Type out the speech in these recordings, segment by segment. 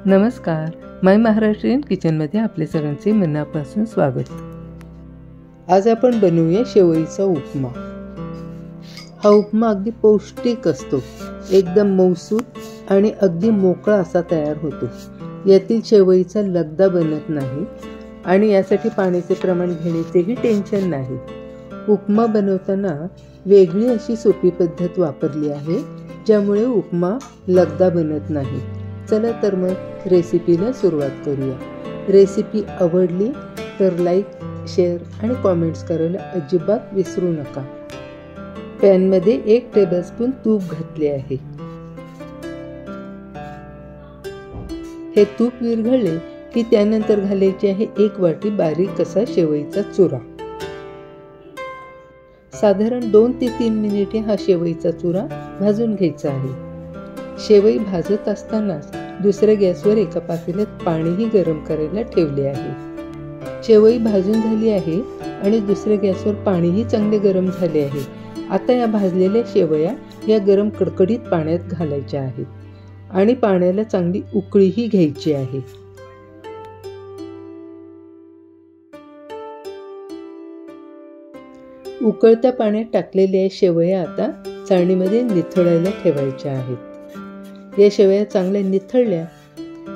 नमस्कार, माय महाराष्ट्रीयन किचनमध्ये आपले सगळ्यांचे मनापासून स्वागत। आज आपण बनवूया शेवईचा उपमा। हा उपमा अगदी पौष्टिक असतो, एकदम मऊसूत आणि अगदी मोकळा असा तयार होतो। यातील शेवईचा लगदा बनत नाही आणि यासाठी पाण्याचे प्रमाण घेण्याचेही टेन्शन नाही। उपमा बनवताना वेगळी अशी सोपी पद्धत वापरली आहे, ज्यामुळे उपमा लगदा बनत नाही। चला तर मग रेसिपीला सुरुवात करूया। रेसिपी आवडली तर लाईक, शेअर आणि कमेंट्स करायला अजिबात विसरू नका। पॅनमध्ये 1 टेबलस्पून तूप घातले आहे। हे तूप विरघळले की त्यानंतर घालायचे आहे 1 वाटी बारीक असा शेवईचा चुरा। साधारण 2 ते 3 मिनिटे हा शेवईचा चुरा भाजून घ्यायचा आहे। शेवई भाजत असतानाच दुसऱ्या गॅसवर एका पातेल्यात पाणीही गरम करायला ठेवले आहे। शेवई भाजून झाली आहे आणि दुसऱ्या गॅसवर पाणीही चांगले गरम झाले आहे। आता या भाजलेल्या शेवया या गरम कडकडीत पाण्यात घालायच्या आहेत आणि पाण्याला चांगली उकळीही घ्यायची आहे। उकळत्या पाण्यात टाकलेल्या शेवया आता चाळणीमध्ये निथळायला ठेवायच्या आहेत। या शेवया चांगल्या निथळल्या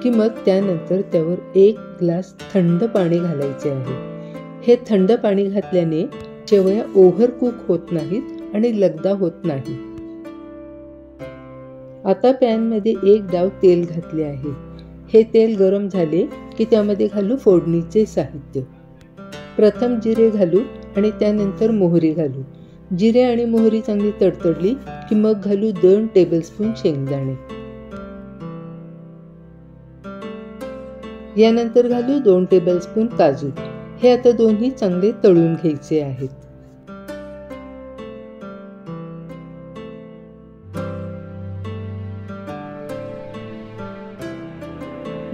की मग त्यानंतर त्यावर 1 ग्लास थंड पाणी घालायचे आहे। हे थंड पाणी घातल्याने शेवया ओव्हर कुक होत नाहीत आणि लगदा होत नाही। आता पॅनमध्ये 1 डाव तेल घातले आहे। हे तेल गरम झाले की त्यामध्ये घालू फोडणीचे साहित्य। प्रथम जिरे घालू आणि त्यानंतर मोहरी घालू। जिरे आणि मोहरी चांगली तडतडली की मग घालू 2 टेबलस्पून शेंगदाणे। यानंतर घालू 2 टेबलस्पून काजू। हे आता दोन्ही चांगले तळून घ्यायचे आहेत।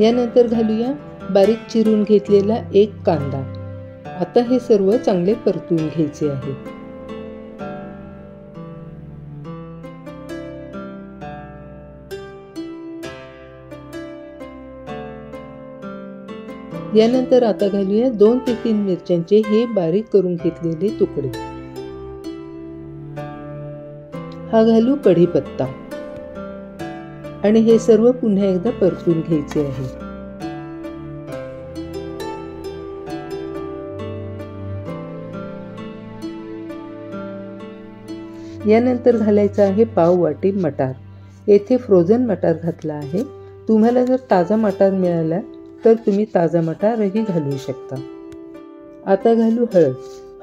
यानंतर घालूया बारीक चिरून घेतलेला 1 कांदा। आता हे सर्व चांगले परतून घ्यायचे आहे। यानंतर आता घालूया 2 ते 3 मिरच्यांचे हे बारीक करून घेतलेले तुकडे। हा घालू कढीपत्ता आणि हे सर्व पुन्हा एकदा परतून घ्यायचे आहे। यानंतर घालायचा आहे पाव वाटी मटार। येथे फ्रोझन मटार घातला आहे। तुम्हाला जर ताजा मटार मिळाला तर तुम्ही ताजा मटारही घालू शकता। आता घालू हळद।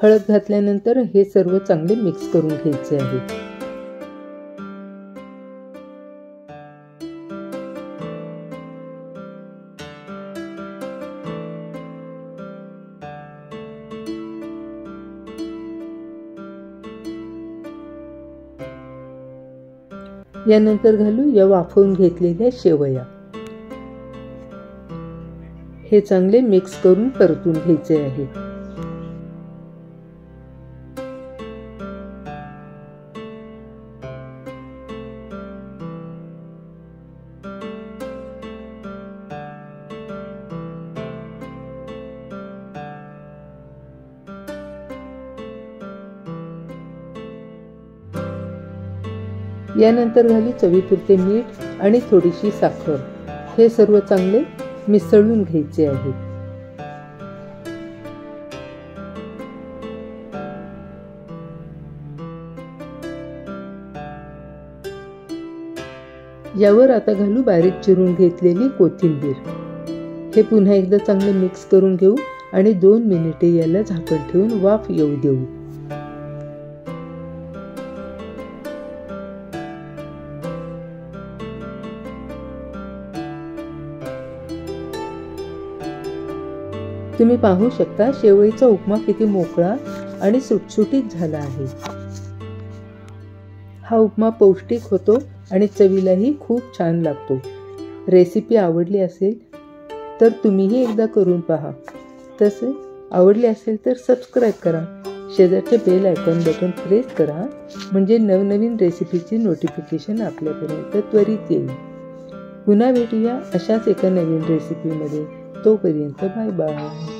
हळद घातल्यानंतर हे सर्व चांगले मिक्स करून घ्यायचे आहे। यानंतर घालू या वाफवून घेतलेल्या शेवया। हे चांगले मिक्स करून परतून घ्यायचे आहे। यानंतर घालू चवीपुरते मीठ आणि थोडीशी साखर। हे सर्व चांगले मिसळून घ्यायचे आहे। यावर आता घालू बारीक चिरून घेतलेली कोथिंबीर। हे पुन्हा एकदा चांगले मिक्स करून घेऊ आणि 2 मिनिटे याला झाकण ठेवून वाफ येऊ देऊ। तुम्ही पाहू शकता शेवईचा उपमा किती मोकळा आणि सुटसुटीत झाला आहे। हा उपमा पौष्टिक होतो आणि चवीलाही खूप छान लागतो। रेसिपी आवडली असेल तर तुम्हीही एकदा करून पहा। तसे आवडले असेल तर सबस्क्राईब करा। शेजारचे बेल आयकॉन बटन प्रेस करा, म्हणजे नवनवीन रेसिपीची नोटिफिकेशन आपल्यापर्यंत त्वरित येईल। पुन्हा भेटूया अशाच एका नवीन रेसिपीमध्ये. तोपर्यंत बाय बाय.